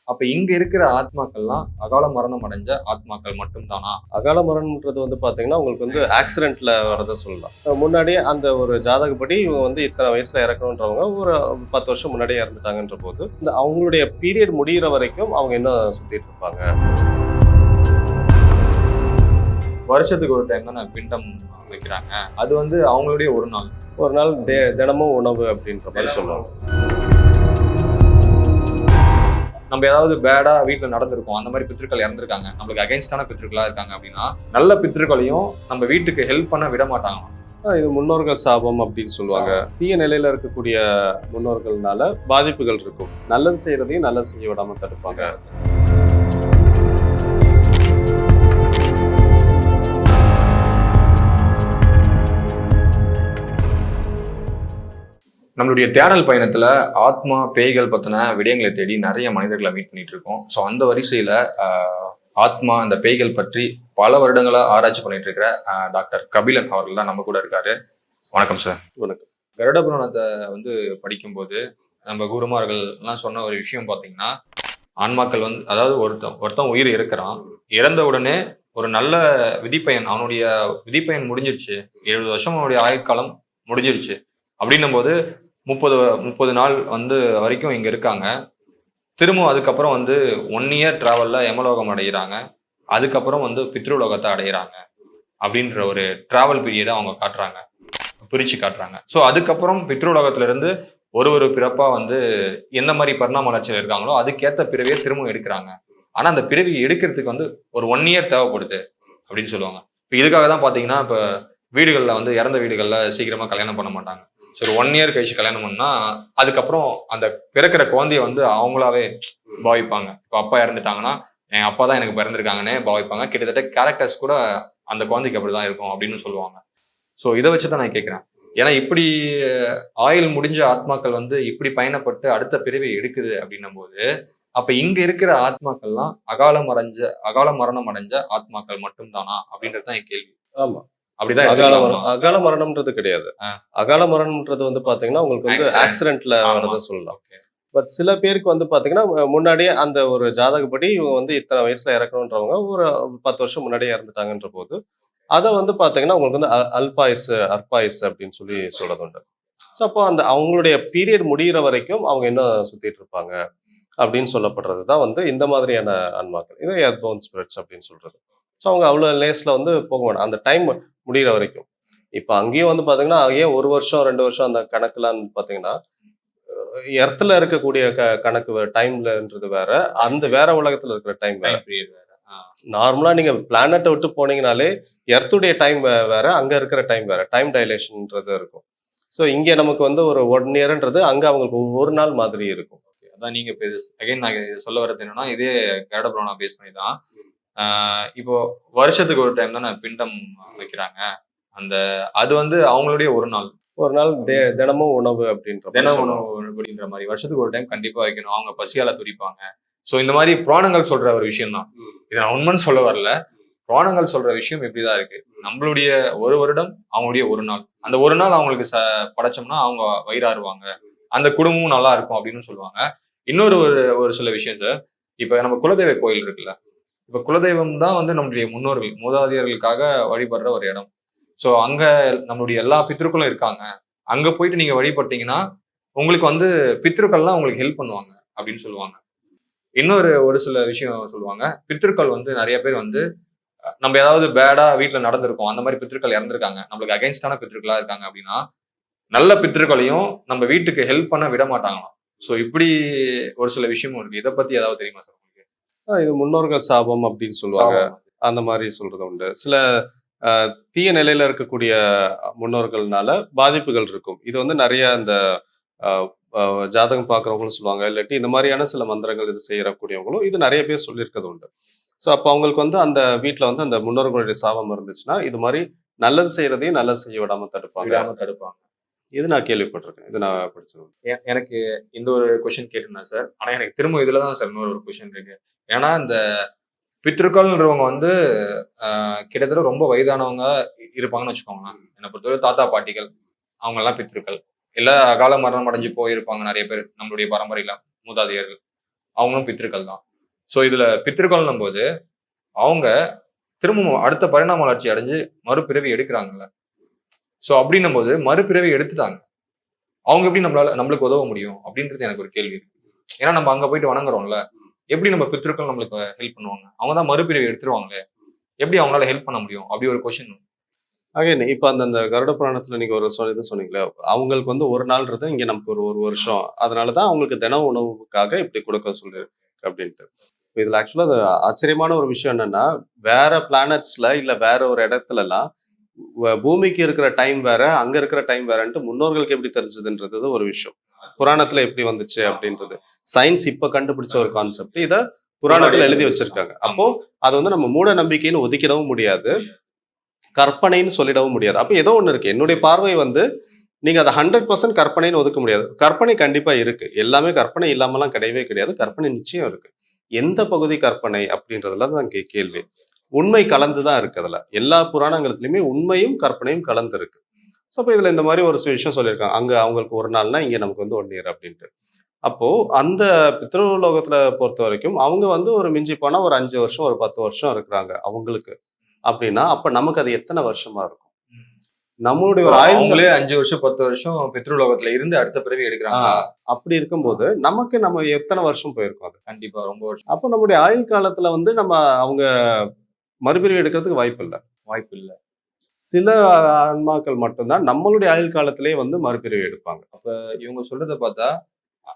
அப்ப இங்க இருக்கிற ஆத்மாக்கள்லாம் அகால மரணம் அடைஞ்ச ஆத்மாக்கள் மட்டும் தானா? அகால மரணம்ன்றது வந்து பார்த்தீங்கன்னா, உங்களுக்கு வந்து ஆக்சிடென்ட்ல வரத சொல்லலாம். முன்னாடியே அந்த ஒரு ஜாதகப்படி இவங்க வந்து இத்தன வயசுல இறக்கணுன்றவங்க ஒரு 10 வருஷம் முன்னாடியே இறந்துட்டாங்கன்ற போது, இந்த அவங்களுடைய பீரியட் முடியிற வரைக்கும் அவங்க இன்னும் சுத்திட்டு இருப்பாங்க. வருஷத்துக்கு ஒரு டைம் தானே பிண்டம் வைக்கிறாங்க. அது வந்து அவங்களுடைய ஒரு நாள். ஒரு நாள் தினமும் உணவு அப்படின்ற மாரி சொல்லுவாங்க. நம்ம ஏதாவது பேடா வீட்ல நடந்திருக்கும். அந்த மாரி பித்ருக்கள் இறந்திருக்காங்க. நம்மளுக்கு அகைன்ஸ்டான பித்ருக்களா இருக்காங்க அப்படின்னா, நல்ல பித்ருக்களையும் நம்ம வீட்டுக்கு ஹெல்ப் பண்ண விட மாட்டாங்களாம். இது முன்னோர்கள் சாபம் அப்படின்னு சொல்லுவாங்க. தீய நிலையில இருக்கக்கூடிய முன்னோர்கள்னால பாதிப்புகள் இருக்கும். நல்லது செய்யறதையும் நல்லது செய்ய விடாம தடுப்பாங்க. நம்மளுடைய தேடல் பயணத்துல ஆத்மா, பேய்கள் பத்தின விடயங்களை தேடி நிறைய மனிதர்களை மீட் பண்ணிட்டு இருக்கோம். ஸோ அந்த வரிசையில ஆத்மா, அந்த பேய்கள் பற்றி பல வருடங்களா ஆராய்ச்சி பண்ணிட்டு இருக்கிற டாக்டர் கபிலன் அவர்கள் தான் நம்ம கூட இருக்காரு. வணக்கம் சார். வணக்கம். கருட புராணத்தை வந்து படிக்கும்போது நம்ம குருமார்கள் எல்லாம் சொன்ன ஒரு விஷயம் பார்த்தீங்கன்னா, ஆன்மாக்கள் வந்து அதாவது ஒருத்தன் உயிர் இருக்கிறான். இறந்த உடனே ஒரு நல்ல விதிப்பயன், அவனுடைய விதிப்பயன் முடிஞ்சிருச்சு. 70 வருஷம் அவனுடைய ஆயுட்காலம் முடிஞ்சிருச்சு. அப்படின்னும் போது 30 நாள் வந்து வரைக்கும் இங்க இருக்காங்க. திரும்ப அதுக்கப்புறம் வந்து 1 இயர் டிராவல்ல யமலோகம் அடைகிறாங்க. அதுக்கப்புறம் வந்து பித்ருலோகத்தை அடைகிறாங்க. அப்படின்ற ஒரு டிராவல் பீரியடை அவங்க காட்டுறாங்க. பிரிச்சு காட்டுறாங்க. ஸோ அதுக்கப்புறம் பித்ருலோகத்துல இருந்து ஒரு பிறப்பா வந்து எந்த மாதிரி பரிணாம வளர்ச்சியில் இருக்காங்களோ அதுக்கேற்ற பிறவியை திரும்ப எடுக்கிறாங்க. ஆனா அந்த பிறவியை எடுக்கிறதுக்கு வந்து ஒரு 1 இயர் தேவைப்படுது அப்படின்னு சொல்லுவாங்க. இப்போ இதுக்காக தான் பார்த்தீங்கன்னா, இப்போ வீடுகளில் வந்து இறந்த வீடுகளில் சீக்கிரமா கல்யாணம் பண்ண மாட்டாங்க. ஸோ ஒரு 1 இயர் கழிச்சு கல்யாணம் பண்ணா அதுக்கப்புறம் அந்த பிறக்கிற குழந்தைய வந்து அவங்களாவே பாவிப்பாங்க. இப்போ அப்பா இறந்துட்டாங்கன்னா, என் அப்பா தான் எனக்கு பிறந்திருக்காங்கன்னே பாவிப்பாங்க. கிட்டத்தட்ட கேரக்டர்ஸ் கூட அந்த குழந்தைக்கு அப்படிதான் இருக்கும் அப்படின்னு சொல்லுவாங்க. ஸோ இதை வச்சு தான் நான் கேட்கிறேன். ஏன்னா இப்படி ஆயுள் முடிஞ்ச ஆத்மாக்கள் வந்து இப்படி பயணப்பட்டு அடுத்த பிறவியை எடுக்குது அப்படின்னும் போது, அப்ப இங்க இருக்கிற ஆத்மாக்கள்லாம் அகால மரணம் அடைஞ்ச ஆத்மாக்கள் மட்டும் தானா அப்படின்றது தான் என் கேள்வி. ஆமா. அப்படிதான் அகால எடுத்துக்கலாமா? அகால மரணம்ன்றது கிடையாது. ஆ. அகால மரணம்ன்றது வந்து பார்த்தீங்கன்னா, உங்களுக்கு வந்து ஆக்சிடென்ட்ல ஆமா. வரத சொல்லலாம். ஓகே. பட் சில பேருக்கு வந்து பார்த்தீங்கன்னா, முன்னாடியே அந்த ஒரு ஜாதகப்படி இவங்க வந்து இத்தன வயசுல இறக்கணுன்றவங்க ஒரு 10 வருஷம் முன்னாடியே இறந்துட்டாங்கன்ற போது, அத வந்து பார்த்தீங்கன்னா, உங்களுக்கு வந்து அல்பாயுசு, அற்பாயுசு அப்படின்னு சொல்லி சொல்றது உண்டு. ஸோ, அப்போ அந்த அவங்களுடைய பீரியட் முடியிற வரைக்கும் அவங்க இன்னும் சுத்திட்டு இருப்பாங்க. அப்படின்னு சொல்லப்படுறது தான் வந்து இந்த மாதிரியான ஆன்மாக்கள். இத எர்த் பவுண்ட் ஸ்பிரிட்ஸ் அப்படின்னு சொல்றது. ஸோ, அவங்க அவ்வளோ லேஸ்ல வந்து போக மாட்டாங்க. அந்த டைம் முடியிற வரைக்கும். இப்ப அங்கேயும் வந்து பார்த்தீங்கன்னா, ஏன் 1 வருஷம், 2 வருஷம் அந்த கணக்குலாம் பார்த்தீங்கன்னா, எர்த்ல இருக்கக்கூடிய கணக்கு டைம்லன்றது வேற. அந்த வேற உலகத்துல இருக்கிற டைம் வேற. டைம் பீரியட் வேற. நார்மலா நீங்க பிளானட்ட விட்டு போனீங்கனாலே, எர்த்துடைய டைம் வேற, அங்க இருக்கிற டைம் வேற. டைம் டைலேஷன்ன்றது இருக்கும். ஸோ, இங்க நமக்கு வந்து ஒரு 1 இயர்ன்றது அங்க அவங்களுக்கு ஒரு நாள் மாதிரி இருக்கும். அதான் நீங்க இப்ப அகைன் நான் இத சொல்ல வர்றது என்னன்னா, இதே கருட புராணம் பேஸ் பண்ணி தான். இப்போ வருஷத்துக்கு ஒரு டைம் தானே பிண்டம் வைக்கிறாங்க. அந்த அது வந்து அவங்களுடைய ஒரு நாள். ஒரு நாள் தினமும் உணவு அப்படின்ற மாரி தின சொல்லுவாங்க. உணவு அப்படின்ற மாரி. வருஷத்துக்கு ஒரு டைம் கண்டிப்பா வைக்கணும். அவங்க பசியால துடிப்பாங்க. ஸோ இந்த மாரி புராணங்கள் சொல்ற ஒரு விஷயம் தான். இத நான் உண்மைன்னு சொல்ல வரல. புராணங்கள் சொல்ற விஷயம் இப்படிதான் இருக்கு. நம்மளுடைய ஒரு வருடம், அவங்களுடைய ஒரு நாள். அந்த ஒரு நாள் அவங்களுக்கு படைச்சோம்னா அவங்க வயிறாருவாங்க. அந்த குடும்பமும் நல்லா இருக்கும் அப்படின்னு சொல்லுவாங்க. இன்னொரு ஒரு சில விஷயம் சார். இப்ப நம்ம குலதெய்வ கோயில் இருக்குல்ல. இப்ப குலதெய்வம் தான் வந்து நம்முடைய முன்னோர்கள், மூதாதையர்களுக்காக வழிபடுற ஒரு இடம். சோ அங்க நம்மளுடைய எல்லா பித்ருக்களும் இருக்காங்க. அங்க போயிட்டு நீங்க வழிபட்டீங்கன்னா, உங்களுக்கு வந்து பித்ருக்கள்லாம் உங்களுக்கு ஹெல்ப் பண்ணுவாங்க அப்படின்னு சொல்லுவாங்க. இன்னொரு ஒரு சில விஷயம் சொல்லுவாங்க. பித்ருக்கள் வந்து நெறைய பேர் வந்து நம்ம ஏதாவது பேடா வீட்ல நடந்திருக்கும். அந்த மாரி பித்ருக்கள் இறந்திருக்காங்க. நம்மளுக்கு அகைன்ஸ்டான பித்ருக்களா இருக்காங்க அப்படின்னா, நல்ல பித்ருக்களையும் நம்ம வீட்டுக்கு ஹெல்ப் பண்ண விட மாட்டாங்களாம். சோ இப்படி ஒரு சில விஷயமும் இருக்கு. இத பத்தி ஏதாவது தெரியுமா சார் உங்களுக்கு? இது முன்னோர்கள் சாபம் அப்படின்னு சொல்லுவாங்க. சாபம். அந்த மாரி சொல்றது உண்டு. சில அ தீய நிலையில இருக்கக்கூடிய முன்னோர்கள்னால பாதிப்புகள் இருக்கும். இது வந்து நெறைய இந்த அ அ ஜாதகம் பார்க்குறவங்களும் சொல்லுவாங்க. இல்லாட்டி இந்த மாரியான சில மந்திரங்கள் இது செய்யக்கூடியவங்களும் இது நெறைய பேர் சொல்லியிருக்கிறது உண்டு. ஸோ, அப்ப அவங்களுக்கு வந்து அந்த வீட்ல வந்து அந்த முன்னோர்களுடைய சாபம் இருந்துச்சுன்னா, இது மாரி நல்லது செய்றதையும் நல்லது செய்ய விடாம தடுப்பாங்க. விடாம தடுப்பாங்க. இது நான் கேள்விப்பட்டிருக்கேன். இது நான் படிச்சது. எனக்கு இந்த ஒரு கொஸ்டின் கேட்டிருந்தேன் சார். ஆனா எனக்கு திரும்ப இதுல தான் சார் இன்னொரு ஒரு கொஸ்டின் இருக்கு. ஏன்னா இந்த பித்ருக்கள்ன்றவங்க வந்து கிட்டத்தட்ட ரொம்ப வயதானவங்க இருப்பாங்கன்னு வச்சுக்கோங்களேன். என்ன பொறுத்தவரை தாத்தா, பாட்டிகள் அவங்கலாம் பித்ருக்கள். இல்ல அகால மரணம் அடைஞ்சு போயிருப்பாங்க நெறைய பேர் நம்மளுடைய பரம்பரையில மூதாதையர்கள். அவங்களும் பித்திருக்கள் தான். ஸோ இதுல பித்திருக்கள்னும் போது அவங்க திரும்பவும் அடுத்த பரிணாம வளர்ச்சி அடைஞ்சு மறுபிறவி எடுக்கிறாங்கல்ல. ஸோ அப்படின்னும் போது மறுபிறவி எடுத்துட்டாங்க. அவங்க எப்படி நம்மளுக்கு உதவ முடியும் அப்படின்றது எனக்கு ஒரு கேள்வி இருக்கு. ஏன்னா நம்ம அங்க போயிட்டு வணங்குறோம்ல. எப்படி நம்ம பித்திருக்கள் நம்மளுக்கு ஹெல்ப் பண்ணுவாங்க? அவங்க தான் மறுபிறவி எடுத்துருவாங்களே. எப்படி அவங்களால ஹெல்ப் பண்ண முடியும்? அப்படி ஒரு கொஸ்டின். அகைன் இப்ப அந்த கருட புராணத்துல நீங்க ஒரு இது சொன்னீங்களே, அவங்களுக்கு வந்து 1 நாள்ன்றது இங்க நமக்கு ஒரு வருஷம். அதனால தான் அவங்களுக்கு தின உணவுக்காக இப்படி கொடுக்க சொல்லிருக்கு அப்படின்ட்டு. இதுல ஆக்சுவலா அது ஆச்சரியமான ஒரு விஷயம் என்னன்னா, வேற பிளானட்ஸ்ல இல்ல வேற ஒரு இடத்துலலாம் பூமிக்கு இருக்கிற டைம் வேற, அங்க இருக்கிற டைம் வேறன்ட்டு முன்னோர்களுக்கு எப்படி தெரிஞ்சதுன்றது ஒரு விஷயம். புராணத்துல எப்படி வந்துச்சு அப்படின்றது. சயின்ஸ் இப்ப கண்டுபிடிச்ச ஒரு கான்செப்ட். இத புராணத்துல எழுதி வச்சிருக்காங்க. அப்போ அது வந்து நம்ம மூட நம்பிக்கைன்னு ஒதுக்கிடவும் முடியாது. கற்பனைன்னு சொல்லிடவும் முடியாது. அப்ப ஏதோ ஒண்ணு இருக்கு. என்னுடைய பார்வை வந்து நீங்க அத 100% கற்பனைன்னு ஒதுக்க முடியாது. கற்பனை கண்டிப்பா இருக்கு. எல்லாமே கற்பனை இல்லாமலாம் கிடையவே கிடையாது. கற்பனை நிச்சயம் இருக்கு. எந்த பகுதி கற்பனை அப்படின்றதுல தான் கேள்வி. உண்மை கலந்து தான் இருக்கு அதுல. எல்லா புராணங்கள்லயுமே உண்மையும் கற்பனையும் கலந்து இருக்கு. ஸோ அப்ப இதுல இந்த மாரி ஒரு விஷயம் சொல்லியிருக்காங்க. அங்க அவங்களுக்கு 1 நாள்னா, இங்க நமக்கு வந்து 1 இயர் அப்படின்ட்டு. அப்போ அந்த பித்ருலோகத்துல பொறுத்தவரைக்கும், அவங்க வந்து ஒரு மிஞ்சி போனா ஒரு 5 வருஷம், ஒரு 10 வருஷம் இருக்கிறாங்க அவங்களுக்கு. அப்படின்னா, அப்ப நமக்கு அது எத்தன வருஷமா இருக்கும்? நம்மளுடைய ஒரு அவங்களே 5 வருஷம் 10 வருஷம் பித்ருலோகத்துல இருந்து அடுத்த பிறவி எடுக்கிறாங்களா? அப்படி இருக்கும்போது, நம்ம எத்தன வருஷம் போயிருக்கும் அது? கண்டிப்பா ரொம்ப வருஷம். அப்ப நம்முடைய ஆயுள் காலத்துல வந்து அவங்க மறுபிறவி எடுக்கிறதுக்கு வாய்ப்பில்ல. வாய்ப்பு இல்ல. சில ஆன்மாக்கள் மட்டும் தான் நம்மளுடைய ஆயுள் காலத்திலேயே வந்து மறுபிறவி எடுப்பாங்க. அப்ப இவங்க சொல்றத பார்த்தா,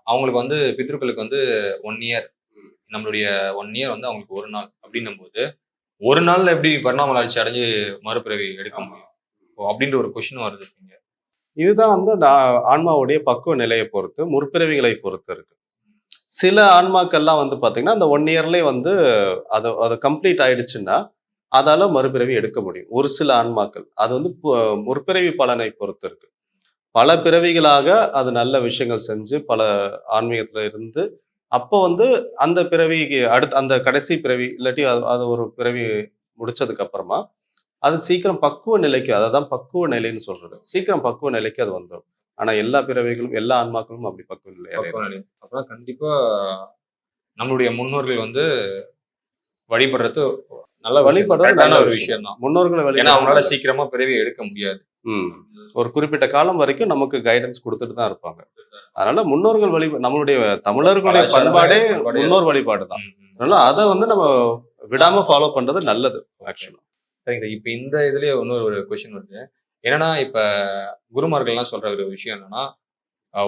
அவங்களுக்கு வந்து பித்ருக்களுக்கு வந்து 1 இயர். நம்மளுடைய 1 இயர் வந்து அவங்களுக்கு 1 நாள் அப்படின்னும்போது, 1 நாள்ல எப்படி பரிணாம வளர்ச்சி அடைஞ்சு மறுபிறவி எடுக்க முடியும்? ஓ! அப்படின்ற ஒரு கொஸ்டின் வருது இங்க. இதுதான் வந்து அந்த ஆன்மாவுடைய பக்குவ நிலைய பொறுத்து, முற்பிறவிகளை பொறுத்து இருக்கு. சில ஆன்மாக்கள்லாம் வந்து பார்த்தீங்கன்னா, அந்த 1 இயர்லயே வந்து அது கம்ப்ளீட் ஆயிடுச்சுன்னா, அதால மறுபிறவி எடுக்க முடியும். ஒரு சில ஆன்மாக்கள். அது வந்து முற்பிறவி பலனை பொறுத்து இருக்கு. பல பிறவிகளாக அது நல்ல விஷயங்கள் செஞ்சு, பல ஆன்மீகத்துல இருந்து, அப்போ வந்து அந்த பிறவிக்கு அடுத்து அந்த கடைசி பிறவி இல்லாட்டி அது அது ஒரு பிறவி முடிச்சதுக்கு அப்புறமா, அது சீக்கிரம் பக்குவ நிலைக்கு அததான் பக்குவ நிலைன்னு சொல்றது. சீக்கிரம் பக்குவ நிலைக்கு அது வந்துரும். ஆனா எல்லா பிறவிகளும், எல்லா ஆன்மாக்களும் அப்படி பக்குவ நிலை பக்குவ அடையறது. நிலை. அப்பதான் கண்டிப்பா நம்மளுடைய முன்னோர்கள் வந்து வழிபடுறது நல்ல விஷயம் தான். வழிபடுறது நல்ல கரெக்டான ஒரு விஷயம் விஷயம் தான். தான். முன்னோர்களை ஏன்னா வழிபடுறது அவங்களால நல்ல விஷயம். சீக்கிரமா பிறவி எடுக்க முடியாது. ம். ஒரு குறிப்பிட்ட காலம் வரைக்கும் நமக்கு கைடன்ஸ் குடுத்துட்டு தான் இருப்பாங்க. அதனால முன்னோர்கள் நம்மளுடைய தமிழர்களுடைய பண்பாடே முன்னோர் வழிபாடு தான். ம், ம். அதனால அத வந்து நம்ம விடாம ஃபாலோ பண்றது நல்லது ஆக்சுவலா. சரிங்க. இப்ப இந்த இதுலயே இன்னொரு ஒரு கொஸ்டின் வருது. என்னன்னா, இப்ப குருமார்கள்லாம் சொல்ற ஒரு விஷயம் என்னன்னா,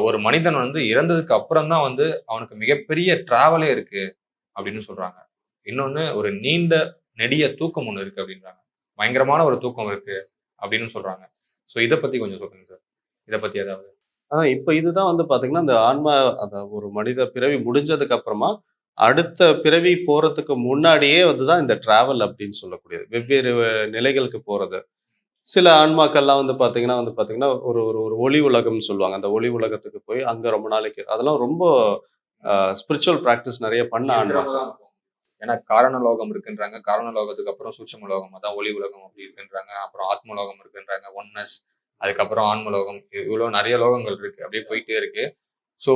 ஒரு மனிதன் வந்து இறந்ததுக்கு அப்புறம் தான் வந்து அவனுக்கு மிகப்பெரிய டிராவலே இருக்கு அப்படின்னு சொல்றாங்க. இன்னொன்னு ஒரு நீண்ட நெடிய தூக்கம் ஒண்ணு இருக்கு அப்படின்றாங்க. பயங்கரமான ஒரு தூக்கம் இருக்கு அப்படின்னு சொல்றாங்க. சோ இத பத்தி கொஞ்சம் சொல்லுங்க சார். இத பத்தி ஏதாவது? அதான் இப்ப இதுதான் வந்து பாத்தீங்கன்னா, அந்த ஆன்மா ஒரு மனித பிறவி முடிஞ்சதுக்கு அப்புறமா, அடுத்த பிறவி போறதுக்கு முன்னாடியே வந்து தான் இந்த டிராவல் அப்படின்னு சொல்லக்கூடியது. வெவ்வேறு நிலைகளுக்கு போறது. சில ஆன்மாக்கள்லாம் வந்து பாத்தீங்கன்னா, ஒரு ஒரு ஒரு ஒளி உலகம்னு சொல்லுவாங்க. அந்த ஒளி உலகத்துக்கு போய் அங்க ரொம்ப நாளைக்கு அதெல்லாம் ரொம்ப ஸ்பிரிச்சுவல் பிராக்டிஸ் நெறைய பண்ண ஆன்மாக்கள். ஏன்னா காரண லோகம் இருக்குன்றாங்க. காரண லோகத்துக்கு அப்புறம் சூட்சும லோகம் அதான் ஒளி உலகம் அப்படி இருக்குன்றாங்க. அப்புறம் ஆத்ம லோகம் இருக்குன்றாங்க. ஒன்னஸ். அதுக்கப்புறம் ஆன்ம லோகம். இவ்வளோ நெறைய லோகங்கள் இருக்கு. அப்படியே போயிட்டே இருக்கு. ஸோ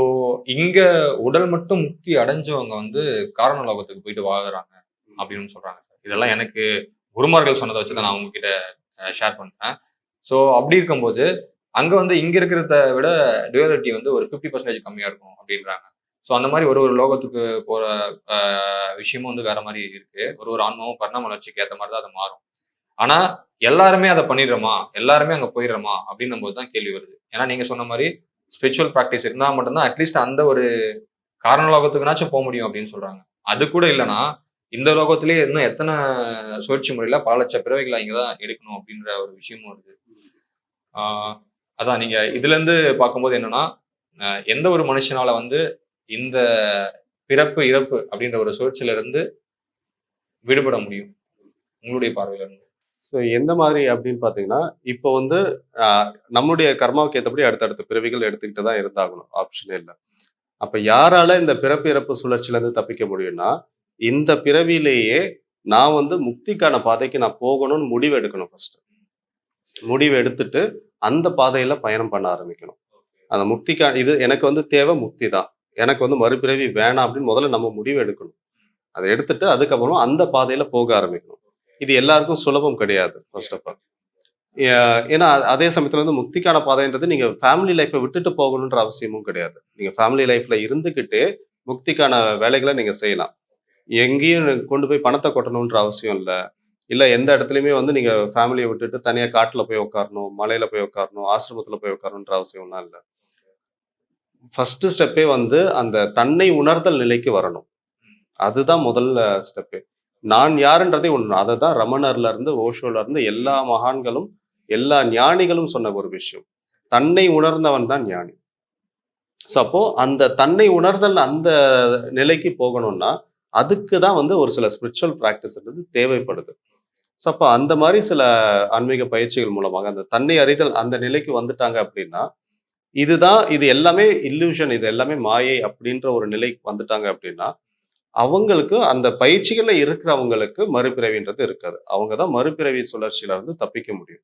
இங்க உடல் மட்டும் முக்தி அடைஞ்சவங்க வந்து காரண லோகத்துக்கு போயிட்டு வாழுறாங்க அப்படின்னு சொல்றாங்க. இதெல்லாம் எனக்கு குருமார்கள் சொன்னத வச்சு தான் நான் உங்ககிட்ட ஷேர் பண்றேன். ஸோ அப்படி இருக்கும்போது, அங்க வந்து இங்க இருக்கிறத விட டுயாலிட்டி வந்து ஒரு 50% கம்மியா இருக்கும் அப்படின்றாங்க. ஸோ அந்த மாரி ஒரு ஒரு லோகத்துக்கு போற அ விஷயமும் வந்து வேற மாரி இருக்கு. ஒரு ஒரு ஆன்மாவும் பரிணாம வளர்ச்சிக்கு ஏத்த மாரி தான் அது மாறும். ஆனா எல்லாருமே அத பண்ணிடுறோமா? எல்லாருமே அங்க போயிடுறோமா? அப்படின்னும்போது தான் கேள்வி வருது. ஏன்னா நீங்க சொன்ன மாரி ஸ்பிரிச்சுவல் பிராக்டிஸ் இருந்தா மட்டும் தான் அட்லீஸ்ட் அந்த ஒரு காரண லோகத்துக்குனாச்சும் முடியும் அப்படின்னு சொல்றாங்க. அது கூட இல்லன்னா, இந்த லோகத்திலேயே இன்னும் எத்தன சுழற்சி முறையில பல லட்ச பிறவிகள இங்க தான் எடுக்கணும் அப்படின்ற ஒரு விஷயமும் வருது. ஆ அதான் நீங்க இதுலருந்து பார்க்கும்போது என்னன்னா, எந்த ஒரு மனுஷனால வந்து இந்த பிறப்பு, இறப்பு அப்படின்ற ஒரு சுழற்சியில இருந்து விடுபட முடியும்? உங்களுடைய பார்வையில இருந்து. ஸோ எந்த மாதிரி அப்படின்னு பார்த்தீங்கன்னா, இப்போ வந்து அ நம்முடைய கர்மாவுக்கு ஏத்தபடி அடுத்தடுத்த பிறவிகள் எடுத்துக்கிட்டு தான் இருந்தாகணும். ஆப்ஷனே இல்ல. அப்ப யாரால இந்த பிறப்பு, இறப்பு சுழற்சியிலருந்து தப்பிக்க முடியும்னா, இந்த பிறவியிலேயே நான் வந்து முக்திக்கான பாதைக்கு நான் போகணும்னு முடிவு எடுக்கணும் ஃபர்ஸ்ட்டு. முடிவு எடுத்துட்டு, அந்த பாதையில பயணம் பண்ண ஆரம்பிக்கணும். அந்த இது எனக்கு வந்து தேவை முக்தி தான். எனக்கு வந்து மறுபிறவி வேணாம் அப்படின்னு முதல்ல நம்ம முடிவு எடுக்கணும். அத எடுத்துட்டு அதுக்கப்புறம் அந்த பாதையில போக ஆரம்பிக்கணும். இது எல்லாருக்கும் சுலபம் கிடையாது ஃபர்ஸ்ட் ஆஃப் ஆல். ஏன்னா அதே சமயத்துல வந்து முக்திக்கான பாதைன்றது நீங்க ஃபேமிலி லைஃப்ப விட்டுட்டு போகணுன்ற அவசியமும் கிடையாது. நீங்க ஃபேமிலி லைஃப்ல இருந்துகிட்டே முக்திக்கான வேலைகள நீங்க செய்யலாம். எங்கேயும் கொண்டு போய் பணத்த கொட்டணுன்ற அவசியம் இல்ல. இல்ல எந்த இடத்துலயுமே வந்து நீங்க ஃபேமிலிய விட்டுட்டு தனியா காட்டுல போய் உட்காரணும், மலையில போய் உட்காரணும், ஆசிரமத்துல போய் உட்காரணுன்ற அவசியம்லாம் இல்ல. ஃபர்ஸ்ட் ஸ்டெப்பே வந்து அந்த தன்னை உணர்தல் நிலைக்கு வரணும். அதுதான் முதல்ல ஸ்டெப்பே. நான் யாருன்றதை உணரணும். அததான் ரமணர்ல இருந்து, ஓஷோல இருந்து எல்லா மகான்களும், எல்லா ஞானிகளும் சொன்ன ஒரு விஷயம். தன்னை உணர்ந்தவன் தான் ஞானி. ஸோ அப்போ அந்த தன்னை உணர்தல் அந்த நிலைக்கு போகணும்னா, அதுக்கு தான் வந்து ஒரு சில ஸ்பிரிச்சுவல் பிராக்டிஸ்ன்றது தேவைப்படுது. ஸோ அப்ப அந்த மாரி சில ஆன்மீக பயிற்சிகள் மூலமாக அந்த தன்னை அறிதல் அந்த நிலைக்கு வந்துட்டாங்க அப்படின்னா, இது எல்லாமே இல்லூஷன், இது எல்லாமே மாயை அப்படின்ற ஒரு நிலைக்கு வந்துட்டாங்க அப்படின்னா, அவங்களுக்கு அந்த பயிற்சிகள்ல இருக்கிறவங்களுக்கு மறுபிறவின்றது இருக்காது. அவங்க தான் மறுபிறவி சுழற்சியில இருந்து தப்பிக்க முடியும்.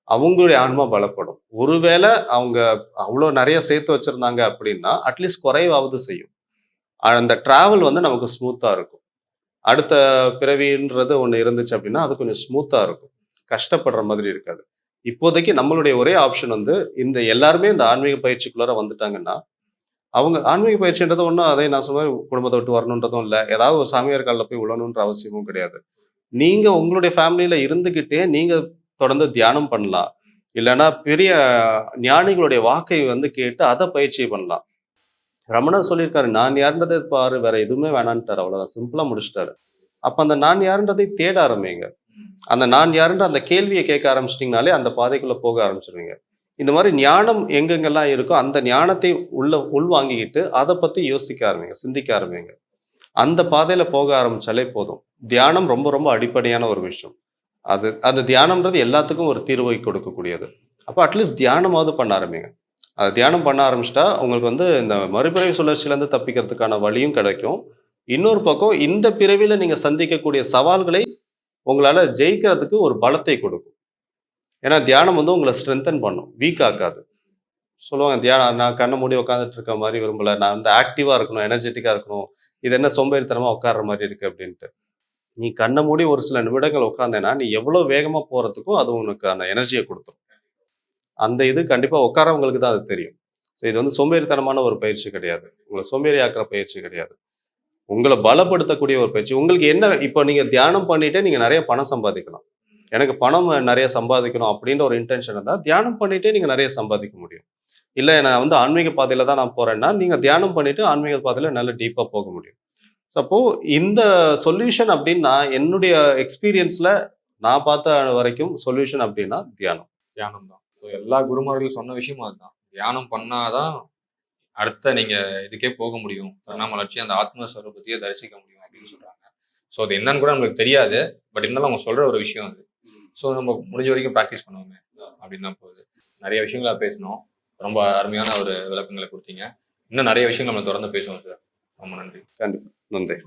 அவங்களுடைய ஆன்மா பலப்படும். ஒருவேள அவங்க அவ்ளோ நெறைய சேர்த்து வச்சிருந்தாங்க அப்படின்னா, அட்லீஸ்ட் குறைவாவது செய்யும். அந்த டிராவல் வந்து நமக்கு ஸ்மூத்தா இருக்கும். அடுத்த பிறவின்றது ஒண்ணு இருந்துச்சு அப்படின்னா, அது கொஞ்சம் ஸ்மூத்தா இருக்கும். கஷ்டப்படுற மாதிரி இருக்காது. இப்போதைக்கு நம்மளுடைய ஒரே ஆப்ஷன் வந்து, இந்த எல்லாருமே இந்த ஆன்மீக பயிற்சிக்குள்ளார வந்துட்டாங்கன்னா, அவங்க ஆன்மீக பயிற்சின்றது ஒண்ணும் அதே நான் சொன்ன மாரி குடும்பத்த விட்டு வரணுன்றதும் இல்ல. ஏதாவது ஒரு சாமியார் கால்ல போய் விழணுன்ற அவசியமும் கிடையாது. நீங்க உங்களுடைய ஃபேமிலில இருந்துகிட்டே, நீங்க தொடர்ந்து தியானம் பண்ணலாம். இல்லன்னா பெரிய ஞானிகளுடைய வாக்கை வந்து கேட்டு அத பயிற்சி பண்ணலாம். ரமணர் சொல்லியிருக்காரு, "நான் யாருன்றத பாரு, வேற எதுவுமே வேணான்ட்டாரு." அவ்வளவுதான். சிம்பிளா முடிச்சுட்டாரு. அப்ப அந்த நான் யாருன்றதை தேட ஆரம்பிங்க. அந்த நான் யாருன்ற அந்த கேள்விய கேட்க ஆரம்பிச்சிட்டீங்கனாலே, அந்த பாதைக்குள்ள போக ஆரம்பிச்சுருவீங்க. இந்த மாரி ஞானம் எங்கெங்கெல்லாம் இருக்கோ, அந்த ஞானத்தை உள்வாங்கிக்கிட்டு, அத பத்தி யோசிக்க ஆரம்பிங்க, சிந்திக்க ஆரம்பிங்க. அந்த பாதையில போக ஆரம்பிச்சாலே போதும். தியானம் ரொம்ப ரொம்ப அடிப்படையான ஒரு விஷயம். அது அது தியானம்ன்றது எல்லாத்துக்கும் ஒரு தீர்வை கொடுக்கக்கூடியது. அப்ப அட்லீஸ்ட் தியானமாவது பண்ண ஆரம்பிங்க. அது தியானம் பண்ண ஆரம்பிச்சுட்டா, உங்களுக்கு வந்து இந்த மறுபிறவி சுழற்சியிலருந்து தப்பிக்கிறதுக்கான வழியும் கிடைக்கும். இன்னொரு பக்கம் இந்த பிறவியில நீங்க சந்திக்கக்கூடிய சவால்களை உங்களால ஜெயிக்கிறதுக்கு ஒரு பலத்தை கொடுக்கும். ஏன்னா தியானம் வந்து உங்கள ஸ்ட்ரெங்தன் பண்ணும். வீக் ஆக்காது. சொல்லுவாங்க தியானம் நான் கண்ண மூடி உட்கார்ந்துட்டு இருக்க மாரி விரும்பல. நான் வந்து ஆக்டிவா இருக்கணும், எனர்ஜெட்டிக்கா இருக்கணும். இது என்ன சோம்பேறித்தனமா உட்கார்ற மாரி இருக்கு அப்டின்ட்டு. நீ கண்ண மூடி ஒரு சில நிமிடங்கள் உட்கார்ந்தேன்னா, நீ எவ்வளோ வேகமா போறதுக்கும் அது உனக்கு அந்த எனர்ஜிய குடுத்துரும். அந்த இது கண்டிப்பா உட்கார்றவங்களுக்கு தான் அது தெரியும். ஸோ இது வந்து சோம்பேறித்தனமான ஒரு பயிற்சி கிடையாது. உங்கள சோம்பேறி ஆக்குற பயிற்சி கிடையாது. உங்கள பலப்படுத்தக்கூடிய ஒரு பயிற்சி. உங்களுக்கு என்ன இப்போ நீங்க தியானம் பண்ணிட்டே நீங்க நெறைய பணம் சம்பாதிக்கலாம். எனக்கு பணம் நெறைய சம்பாதிக்கணும் அப்டின்ற ஒரு இன்டென்ஷன் இருந்தா, தியானம் பண்ணிட்டே நீங்க நெறைய சம்பாதிக்க முடியும். இல்ல நான் வந்து ஆன்மீக பாதையில தான் நான் போறேன்னா, நீங்க தியானம் பண்ணிட்டு ஆன்மீக பாதையில நல்ல டீப்பா போக முடியும். ஸோ அப்போ இந்த சொல்யூஷன் அப்டின்னு நான் என்னுடைய எக்ஸ்பீரியன்ஸ்ல நான் பார்த்த வரைக்கும் சொல்யூஷன் அப்டின்னா தியானம். தியானம் தான். ஸோ எல்லா குருமார்களும் சொன்ன விஷயமும் அதுதான். தியானம் பண்ணாதான் அடுத்த நீங்க இதுக்கே போக முடியும். பரிணாம அந்த ஆத்மஸ்வரூபத்தையே தரிசிக்க முடியும் அப்படின்னு சொல்றாங்க. ஸோ அது என்னன்னு கூட நம்மளுக்கு தெரியாது. பட் இருந்தாலும் அவங்க சொல்ற ஒரு விஷயம் அது. ஸோ நம்ம முடிஞ்ச வரைக்கும் பிராக்டிஸ் பண்ணுவோமே அப்படின்னு தான் போகுது. நிறைய விஷயங்கள பேசினோம். ரொம்ப அருமையான ஒரு விளக்கங்கள குடுத்தீங்க. இன்னும் நிறைய விஷயங்கள் நம்ம தொடர்ந்து பேசுவோம் சார். ரொம்ப நன்றி. கண்டிப்பா. நன்றி.